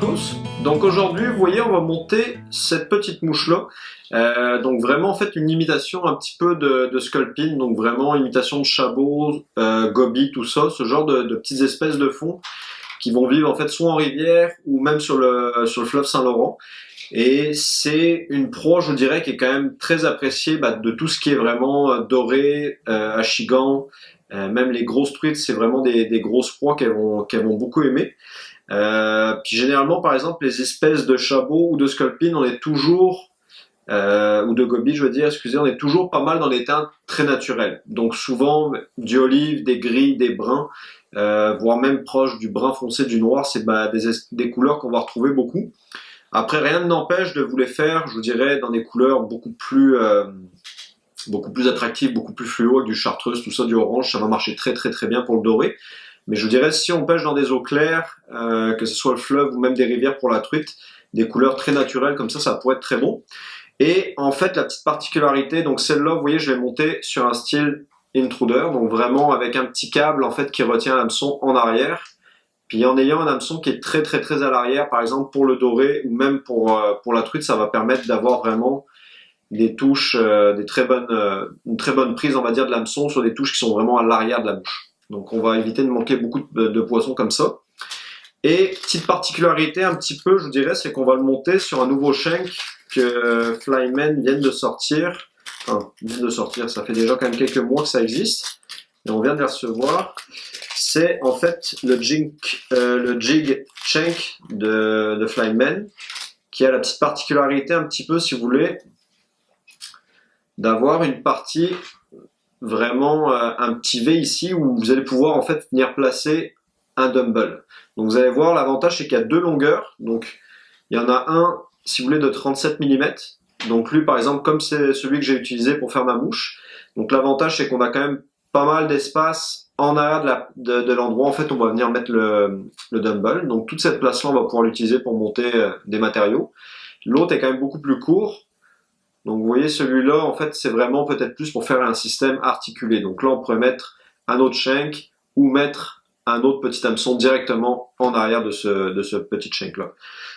tous. Donc aujourd'hui, vous voyez, on va monter cette petite mouche-là. Donc vraiment, en fait, une imitation un petit peu de Sculpin. Donc vraiment, imitation de chabot, goby, tout ça, ce genre de petites espèces de fonds qui vont vivre en fait soit en rivière ou même sur le fleuve Saint-Laurent. Et c'est une proie, je dirais, qui est quand même très appréciée de tout ce qui est vraiment doré, achigan, même les grosses truites, c'est vraiment des grosses proies qu'elles vont beaucoup aimer. Puis généralement, par exemple, les espèces de chabot ou de sculpin, on est toujours, ou de goby, je veux dire, excusez, on est toujours pas mal dans des teintes très naturelles. Donc souvent du olive, des gris, des bruns, voire même proche du brun foncé, du noir, c'est des couleurs qu'on va retrouver beaucoup. Après, rien ne n'empêche de vous les faire, je vous dirais, dans des couleurs beaucoup plus attractives, beaucoup plus fluo, avec du chartreuse, tout ça, du orange, ça va marcher très très très bien pour le doré. Mais je vous dirais, si on pêche dans des eaux claires, que ce soit le fleuve ou même des rivières pour la truite, des couleurs très naturelles comme ça pourrait être très bon. Et en fait, la petite particularité, donc celle-là, vous voyez, je l'ai montée sur un style intruder, donc vraiment avec un petit câble en fait qui retient l'hameçon en arrière. Puis en ayant un hameçon qui est très très très à l'arrière, par exemple pour le doré ou même pour la truite, ça va permettre d'avoir vraiment des touches, une très bonne prise, on va dire, de l'hameçon sur des touches qui sont vraiment à l'arrière de la bouche. Donc on va éviter de manquer beaucoup de poissons comme ça. Et petite particularité un petit peu, je vous dirais, c'est qu'on va le monter sur un nouveau shank que Flymen viennent de sortir. Enfin, viennent de sortir, ça fait déjà quand même quelques mois que ça existe. Et on vient de les recevoir. C'est en fait le jig shank de Flymen, qui a la petite particularité un petit peu, si vous voulez, d'avoir une partie vraiment un petit V ici où vous allez pouvoir en fait venir placer un dumbbell. Donc vous allez voir, l'avantage c'est qu'il y a deux longueurs. Donc il y en a un, si vous voulez, de 37 mm. Donc lui par exemple, comme c'est celui que j'ai utilisé pour faire ma mouche. Donc l'avantage c'est qu'on a quand même pas mal d'espace en arrière de l'endroit. En fait, on va venir mettre le dumbbell. Donc toute cette place-là, on va pouvoir l'utiliser pour monter des matériaux. L'autre est quand même beaucoup plus court. Donc vous voyez, celui-là, en fait, c'est vraiment peut-être plus pour faire un système articulé. Donc là, on pourrait mettre un autre shank ou mettre un autre petit hameçon directement en arrière de ce petit shank-là.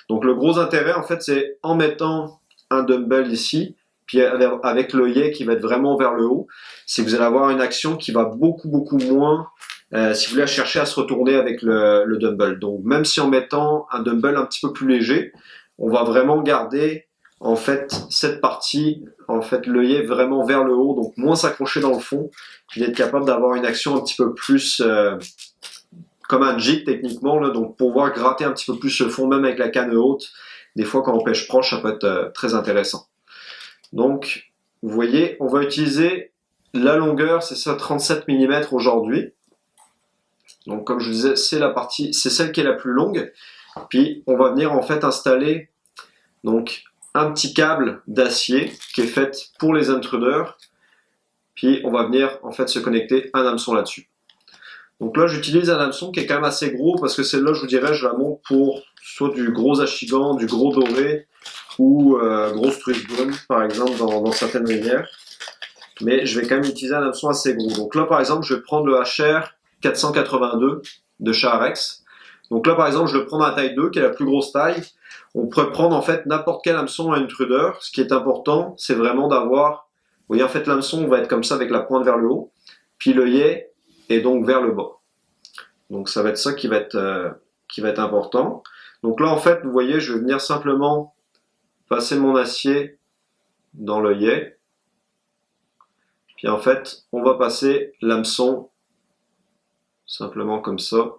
Donc le gros intérêt, en fait, c'est en mettant un dumbbell ici, puis avec l'œillet qui va être vraiment vers le haut, c'est que vous allez avoir une action qui va beaucoup, beaucoup moins, si vous voulez, chercher à se retourner avec le dumbbell. Donc même si en mettant un dumbbell un petit peu plus léger, on va vraiment garder en fait cette partie, en fait l'œillet vraiment vers le haut, donc moins s'accrocher dans le fond, puis d'être capable d'avoir une action un petit peu plus comme un jig techniquement, là, donc pouvoir gratter un petit peu plus ce fond même avec la canne haute. Des fois quand on pêche proche, ça peut être très intéressant. Donc vous voyez, on va utiliser la longueur, c'est ça, 37 mm aujourd'hui. Donc comme je vous disais, c'est celle qui est la plus longue. Puis on va venir en fait installer donc un petit câble d'acier qui est fait pour les intruders. Puis on va venir en fait se connecter un hameçon là-dessus. Donc là j'utilise un hameçon qui est quand même assez gros parce que celle-là je vous dirais je la monte pour soit du gros achigan, du gros doré ou grosse truite brune par exemple dans certaines rivières. Mais je vais quand même utiliser un hameçon assez gros. Donc là par exemple je vais prendre le HR 482 de Charex. Donc là par exemple je le prends dans la taille 2 qui est la plus grosse taille. On pourrait prendre en fait n'importe quel hameçon à intruder. Ce qui est important, c'est vraiment d'avoir, vous voyez en fait l'hameçon va être comme ça avec la pointe vers le haut, puis l'œillet est donc vers le bas. Donc ça va être ça qui va être important. Donc là en fait, vous voyez, je vais venir simplement passer mon acier dans l'œillet. Puis en fait, on va passer l'hameçon simplement comme ça.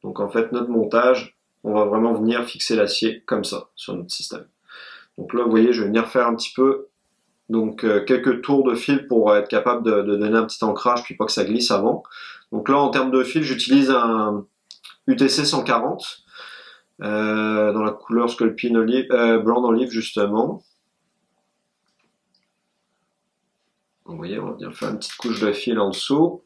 Donc en fait, notre montage, on va vraiment venir fixer l'acier comme ça sur notre système. Donc là, vous voyez, je vais venir faire un petit peu, donc quelques tours de fil pour être capable de donner un petit ancrage, puis pas que ça glisse avant. Donc là, en termes de fil, j'utilise un UTC 140 dans la couleur Sculpin olive, blanc d'olive justement. Donc, vous voyez, on va venir faire une petite couche de fil en dessous.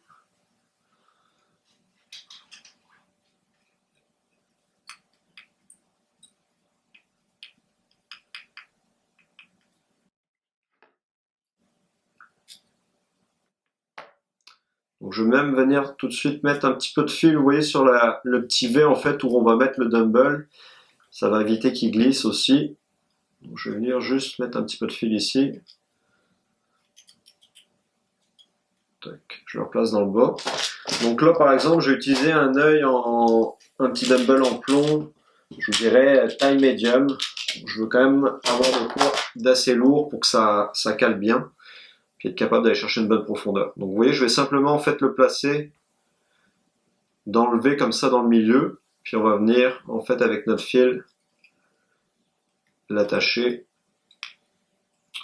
Vous Donc, je vais même venir tout de suite mettre un petit peu de fil, vous voyez, sur le petit V en fait où on va mettre le dumbbell. Ça va éviter qu'il glisse aussi. Donc, je vais venir juste mettre un petit peu de fil ici. Tac, je le replace dans le bas. Donc là, par exemple, je vais utiliser un un petit dumbbell en plomb, je dirais taille médium. Je veux quand même avoir le poids d'assez lourd pour que ça cale bien, puis être capable d'aller chercher une bonne profondeur. Donc vous voyez, je vais simplement en fait le placer, d'enlever comme ça dans le milieu, puis on va venir en fait avec notre fil l'attacher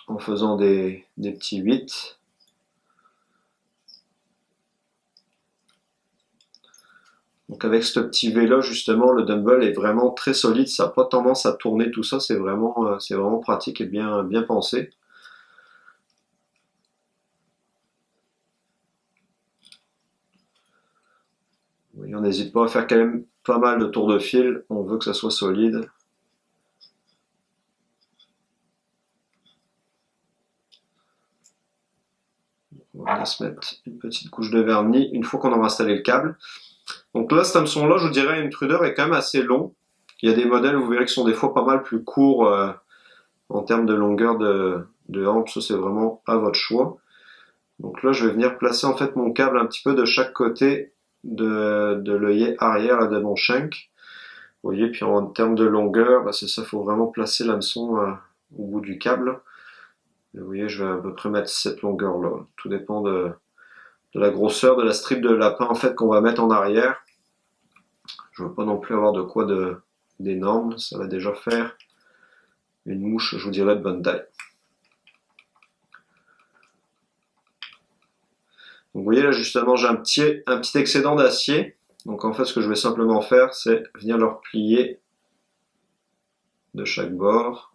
en faisant des petits 8. Donc avec ce petit V là, justement, le dumbbell est vraiment très solide, ça n'a pas tendance à tourner tout ça, c'est vraiment pratique et bien pensé. Oui, on n'hésite pas à faire quand même pas mal de tours de fil, on veut que ça soit solide. On va se mettre une petite couche de vernis une fois qu'on aura installé le câble. Donc là, cet hameçon-là, je vous dirais, Intruder est quand même assez long. Il y a des modèles, vous verrez, qui sont des fois pas mal plus courts en termes de longueur de hanche. Ça, c'est vraiment à votre choix. Donc là, je vais venir placer en fait mon câble un petit peu de chaque côté de l'œillet arrière là, de mon shank. Vous voyez, puis en termes de longueur, bah, c'est ça, il faut vraiment placer l'hameçon au bout du câble. Et vous voyez, je vais à peu près mettre cette longueur-là. Tout dépend de la grosseur de la strip de lapin en fait qu'on va mettre en arrière. Je veux pas non plus avoir de quoi d'énorme, ça va déjà faire une mouche, je vous dirais, de bonne taille. Donc vous voyez là justement j'ai un petit excédent d'acier. Donc en fait ce que je vais simplement faire c'est venir le replier de chaque bord.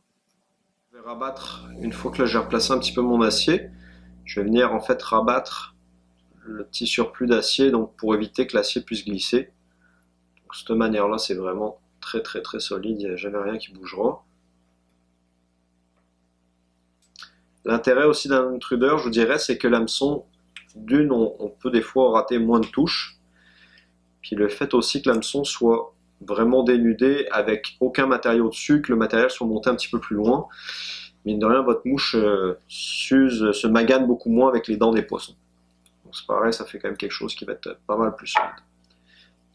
Je vais rabattre, une fois que là j'ai replacé un petit peu mon acier, je vais venir en fait rabattre le petit surplus d'acier donc pour éviter que l'acier puisse glisser. Donc, de cette manière là c'est vraiment très solide, il n'y a jamais rien qui bougera. L'intérêt aussi d'un Intruder, je vous dirais, c'est que l'hameçon, d'une, on peut des fois rater moins de touches. Puis le fait aussi que l'hameçon soit vraiment dénudé avec aucun matériau dessus, que le matériel soit monté un petit peu plus loin. Mine de rien, votre mouche s'use, se magane beaucoup moins avec les dents des poissons. Donc c'est pareil, ça fait quand même quelque chose qui va être pas mal plus solide.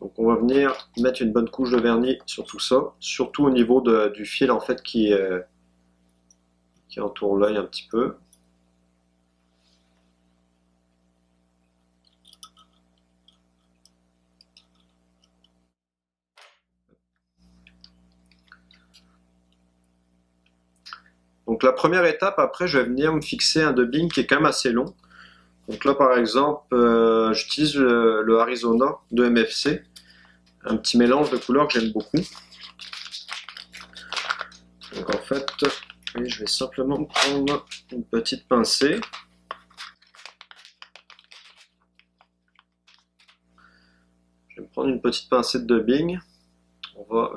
Donc on va venir mettre une bonne couche de vernis sur tout ça, surtout au niveau du fil en fait qui entoure l'œil un petit peu. Donc la première étape, après, je vais venir me fixer un dubbing qui est quand même assez long. Donc là, par exemple, j'utilise le Arizona de MFC, un petit mélange de couleurs que j'aime beaucoup. Donc en fait, oui, je vais simplement prendre une petite pincée. Je vais me prendre une petite pincée de dubbing.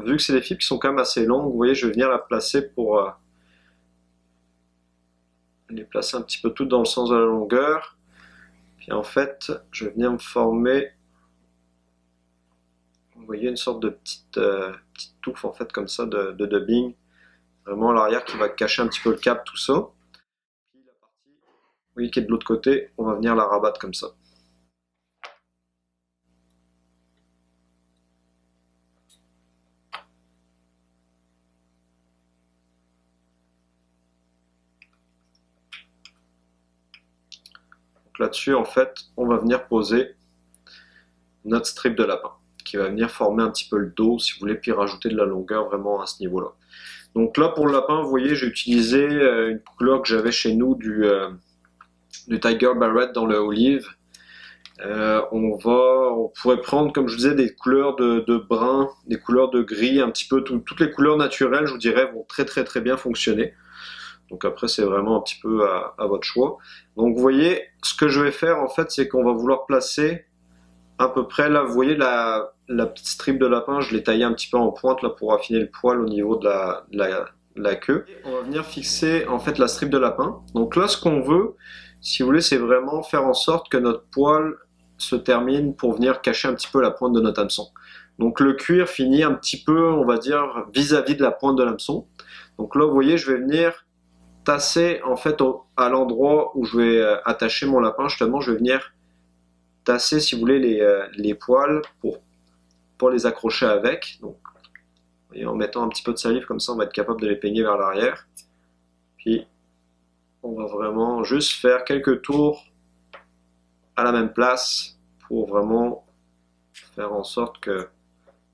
Vu que c'est des fibres qui sont quand même assez longues, vous voyez, je vais venir la placer pour les placer un petit peu toutes dans le sens de la longueur. Puis en fait, je vais venir me former, vous voyez, une sorte de petite touffe en fait comme ça de dubbing, vraiment à l'arrière qui va cacher un petit peu le câble, tout ça. Puis la partie, vous voyez, qui est de l'autre côté, on va venir la rabattre comme ça. Là-dessus, en fait, on va venir poser notre strip de lapin qui va venir former un petit peu le dos si vous voulez, puis rajouter de la longueur vraiment à ce niveau-là. Donc là, pour le lapin, vous voyez, j'ai utilisé une couleur que j'avais chez nous du Tiger Barrett dans le olive. On pourrait prendre, comme je vous disais, des couleurs de brun, des couleurs de gris, un petit peu toutes les couleurs naturelles, je vous dirais, vont très bien fonctionner. Donc après, c'est vraiment un petit peu à votre choix. Donc vous voyez, ce que je vais faire en fait, c'est qu'on va vouloir placer à peu près là, vous voyez la petite strip de lapin, je l'ai taillée un petit peu en pointe là pour affiner le poil au niveau de la queue. On va venir fixer en fait la strip de lapin. Donc là, ce qu'on veut, si vous voulez, c'est vraiment faire en sorte que notre poil se termine pour venir cacher un petit peu la pointe de notre hameçon. Donc le cuir finit un petit peu, on va dire, vis-à-vis de la pointe de l'hameçon. Donc là, vous voyez, je vais venir tasser en fait à l'endroit où je vais attacher mon lapin. Justement, je vais venir tasser, si vous voulez, les poils pour les accrocher avec. Donc, vous voyez, en mettant un petit peu de salive, comme ça, on va être capable de les peigner vers l'arrière. Puis, on va vraiment juste faire quelques tours à la même place pour vraiment faire en sorte que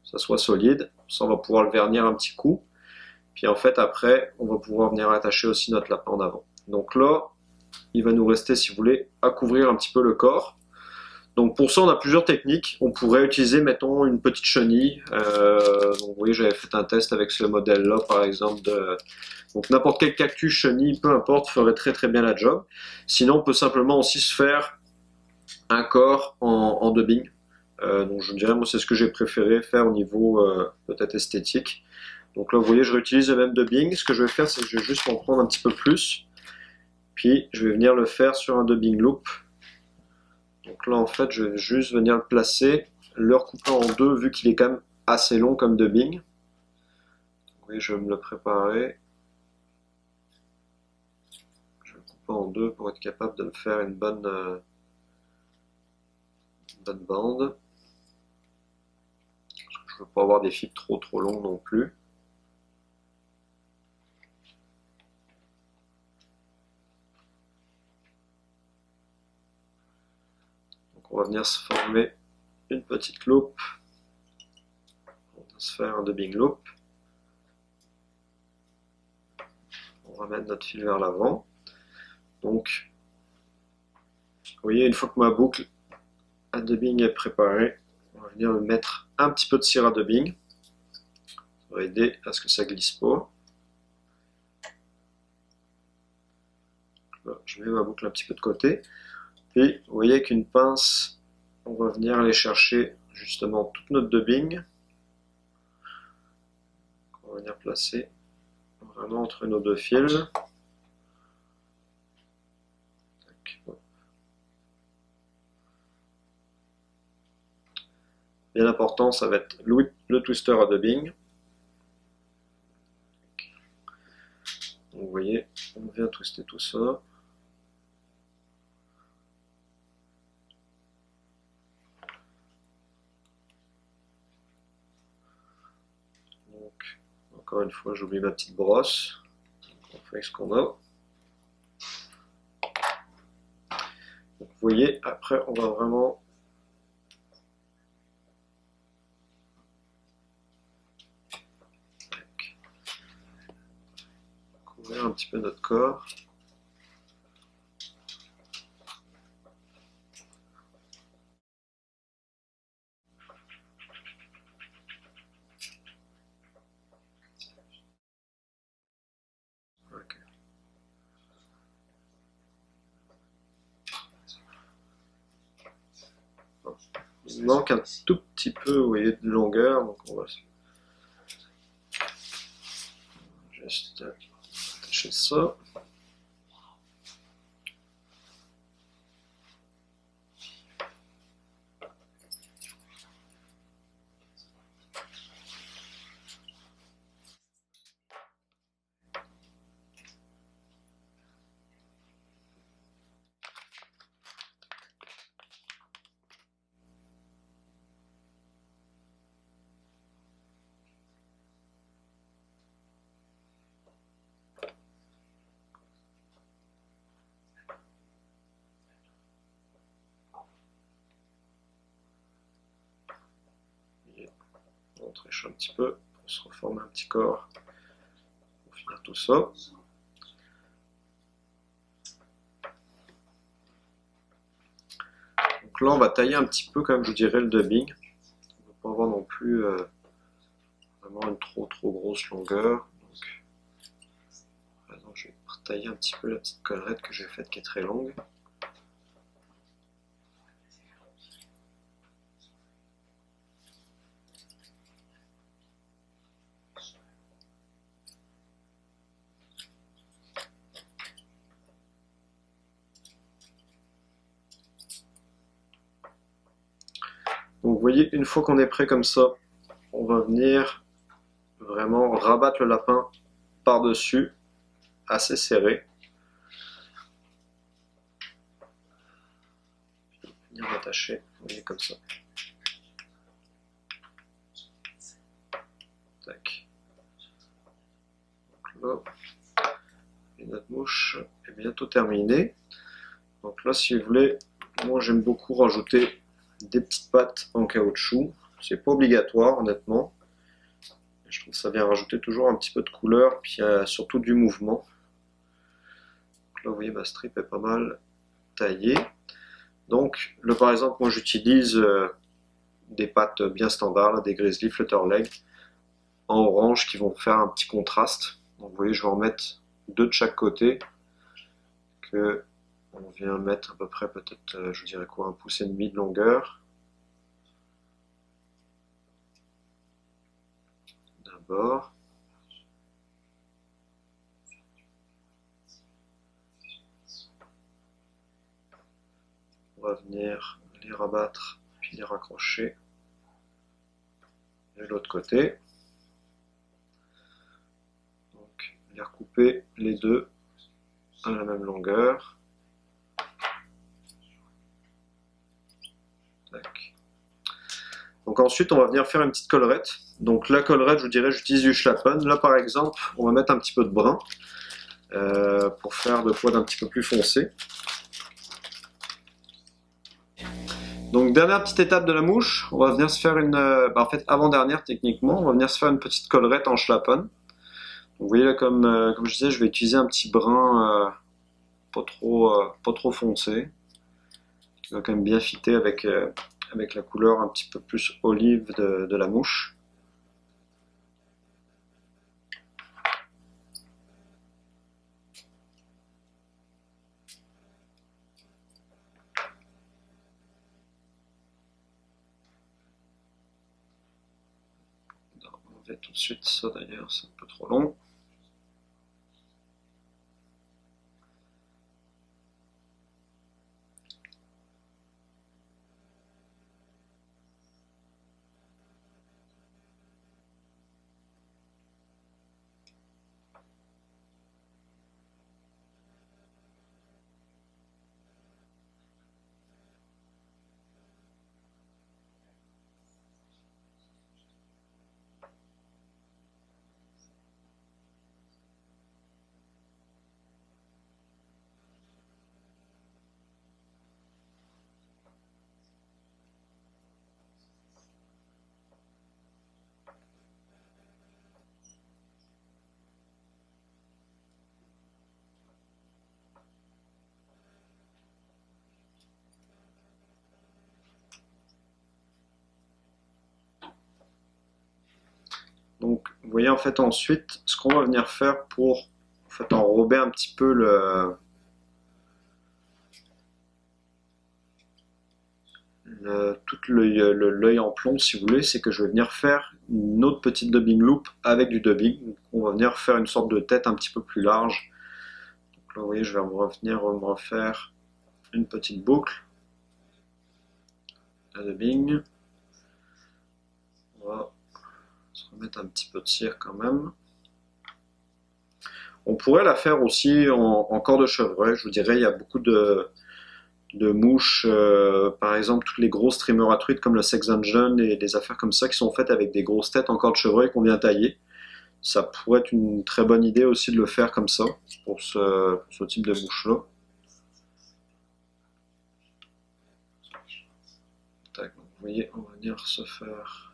ça soit solide. Ça, on va pouvoir le vernir un petit coup. Puis en fait, après, on va pouvoir venir attacher aussi notre lapin en avant. Donc là, il va nous rester, si vous voulez, à couvrir un petit peu le corps. Donc pour ça, on a plusieurs techniques. On pourrait utiliser, mettons, une petite chenille. Donc vous voyez, j'avais fait un test avec ce modèle-là, par exemple. Donc n'importe quel cactus, chenille, peu importe, ferait très très bien la job. Sinon, on peut simplement aussi se faire un corps en dubbing. Donc je dirais, moi, c'est ce que j'ai préféré faire au niveau peut-être esthétique. Donc là, vous voyez, je réutilise le même dubbing. Ce que je vais faire, c'est que je vais juste en prendre un petit peu plus. Puis, je vais venir le faire sur un dubbing loop. Donc là, en fait, je vais juste venir le placer, le recouper en deux, vu qu'il est quand même assez long comme dubbing. Oui, je vais me le préparer. Je vais le couper en deux pour être capable de me faire une bonne bande. Je ne veux pas avoir des fils trop longs non plus. On va venir se former une petite loupe. On va se faire un dubbing loop. On va mettre notre fil vers l'avant. Donc, vous voyez, une fois que ma boucle à dubbing est préparée, on va venir mettre un petit peu de cire à dubbing. Ça va aider à ce que ça glisse pas. Là, je mets ma boucle un petit peu de côté. Puis, vous voyez qu'une pince, on va venir aller chercher justement toute notre dubbing. On va venir placer vraiment entre nos deux fils. Bien important, ça va être le twister à dubbing. Donc, vous voyez, on vient twister tout ça. Donc, encore une fois, j'oublie ma petite brosse. On fait ce qu'on a. Donc, vous voyez, après, on va vraiment couvrir un petit peu notre corps. Okay. Il manque un tout petit peu, vous voyez, de longueur, donc on va juste attacher ça. On triche un petit peu pour se reformer un petit corps pour finir tout ça. Donc là, on va tailler un petit peu, comme je vous dirais, le dubbing. On ne va pas avoir non plus vraiment une trop grosse longueur. Donc, par exemple, je vais tailler un petit peu la petite collerette que j'ai faite qui est très longue. voyez, une fois qu'on est prêt comme ça, on va venir vraiment rabattre le lapin par-dessus, assez serré. Venir l'attacher, vous voyez, comme ça. Tac. Donc là, et notre mouche est bientôt terminée. Donc là, si vous voulez, moi j'aime beaucoup rajouter des petites pattes en caoutchouc. C'est pas obligatoire, honnêtement. Je trouve que ça vient rajouter toujours un petit peu de couleur, puis surtout du mouvement. Donc là, vous voyez, ma strip est pas mal taillée. Donc là, par exemple, moi j'utilise des pattes bien standards, là, des Grizzly Flutterleg en orange qui vont faire un petit contraste. Donc vous voyez, je vais en mettre deux de chaque côté, que on vient mettre à peu près peut-être, je dirais quoi, 1,5 pouce de longueur. D'abord. On va venir les rabattre puis les raccrocher de l'autre côté. Donc les recouper les deux à la même longueur. Tac. Donc ensuite on va venir faire une petite collerette. Donc la collerette, je vous dirais, j'utilise du Schlappen. Là par exemple, on va mettre un petit peu de brun pour faire de quoi d'un petit peu plus foncé. Donc dernière petite étape de la mouche, on va venir se faire une, en fait avant-dernière techniquement, on va venir se faire une petite collerette en Schlappen. Donc, vous voyez là comme je disais, je vais utiliser un petit brun pas trop foncé, qui va quand même bien fitter avec la couleur un petit peu plus olive de la mouche. On va tout de suite ça d'ailleurs, c'est un peu trop long. Donc vous voyez en fait ensuite ce qu'on va venir faire pour en fait enrober un petit peu tout l'œil en plomb si vous voulez, c'est que je vais venir faire une autre petite dubbing loop avec du dubbing. Donc, on va venir faire une sorte de tête un petit peu plus large. Donc là vous voyez, je vais revenir me refaire une petite boucle de dubbing. On va se remettre un petit peu de cire quand même. On pourrait la faire aussi en corps de chevreuil. Je vous dirais, il y a beaucoup de mouches, par exemple toutes les grosses trimmers à truites comme le Sex Dungeon et des affaires comme ça qui sont faites avec des grosses têtes en corps de chevreuil qu'on vient tailler. Ça pourrait être une très bonne idée aussi de le faire comme ça pour ce type de mouche là. Tac, vous voyez, on va venir se faire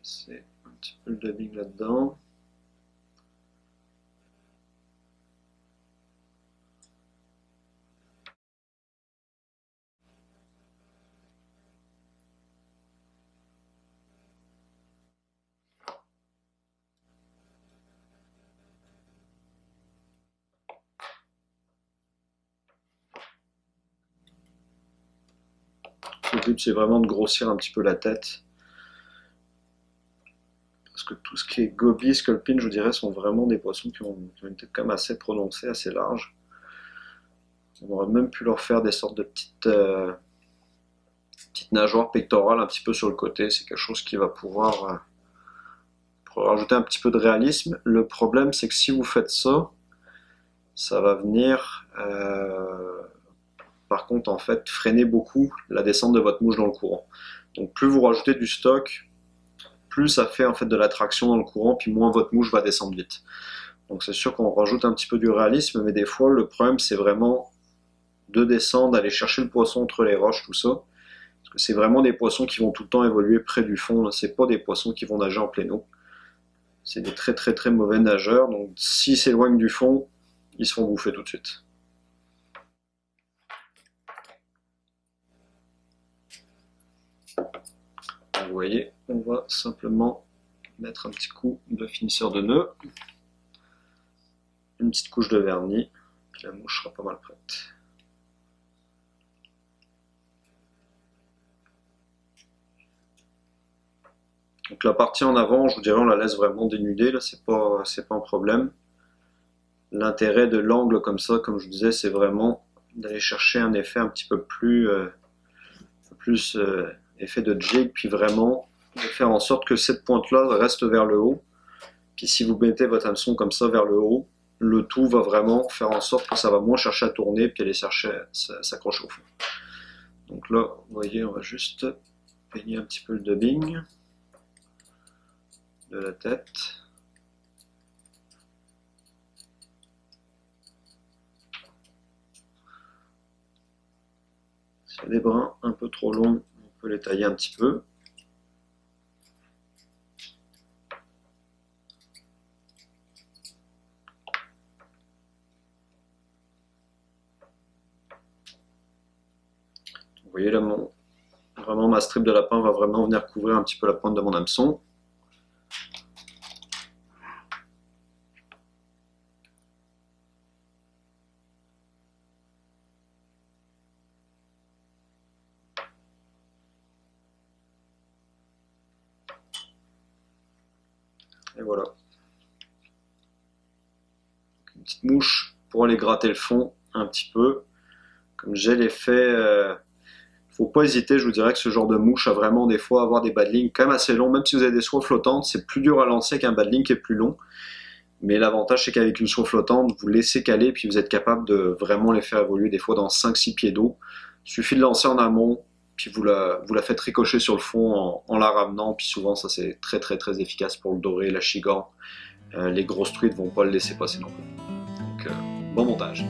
c'est un petit peu le dubbing là-dedans. Le but c'est vraiment de grossir un petit peu la tête. parce que tout ce qui est goby, sculpin, je vous dirais, sont vraiment des poissons qui ont une tête quand même assez prononcée, assez large. On aurait même pu leur faire des sortes de petites nageoires pectorales un petit peu sur le côté. C'est quelque chose qui va pouvoir rajouter un petit peu de réalisme. Le problème, c'est que si vous faites ça, ça va venir, par contre, en fait, freiner beaucoup la descente de votre mouche dans le courant. Donc plus vous rajoutez du stock, plus ça fait en fait de l'attraction dans le courant, puis moins votre mouche va descendre vite. Donc c'est sûr qu'on rajoute un petit peu du réalisme, mais des fois le problème c'est vraiment de descendre, d'aller chercher le poisson entre les roches, tout ça. Parce que c'est vraiment des poissons qui vont tout le temps évoluer près du fond, c'est pas des poissons qui vont nager en pleine eau. C'est des très très très mauvais nageurs, donc s'ils s'éloignent du fond, ils se font bouffer tout de suite. Vous voyez, on va simplement mettre un petit coup de finisseur de nœud, une petite couche de vernis, puis la mouche sera pas mal prête. Donc la partie en avant, je vous dirais, on la laisse vraiment dénudée, là c'est pas un problème. L'intérêt de l'angle comme ça, comme je vous disais, c'est vraiment d'aller chercher un effet un petit peu plus, effet de jig, puis vraiment de faire en sorte que cette pointe-là reste vers le haut. Puis si vous mettez votre hameçon comme ça vers le haut, le tout va vraiment faire en sorte que ça va moins chercher à tourner, puis aller chercher s'accrocher au fond. Donc là, vous voyez, on va juste peigner un petit peu le dubbing de la tête. S'il y a des brins un peu trop longs, on peut les tailler un petit peu. Vous voyez là, vraiment ma strip de lapin va vraiment venir couvrir un petit peu la pointe de mon hameçon. Et voilà. Une petite mouche pour aller gratter le fond un petit peu. Comme j'ai l'effet, faut pas hésiter, je vous dirais que ce genre de mouche a vraiment des fois avoir des badlings quand même assez longs, même si vous avez des soies flottantes, c'est plus dur à lancer qu'un badling qui est plus long. Mais l'avantage c'est qu'avec une soie flottante, vous laissez caler puis vous êtes capable de vraiment les faire évoluer des fois dans 5-6 pieds d'eau. Il suffit de lancer en amont, puis vous la faites ricocher sur le fond en la ramenant, puis souvent ça c'est très très très efficace pour le doré, la chigan. Les grosses truites vont pas le laisser passer non plus. Donc bon montage.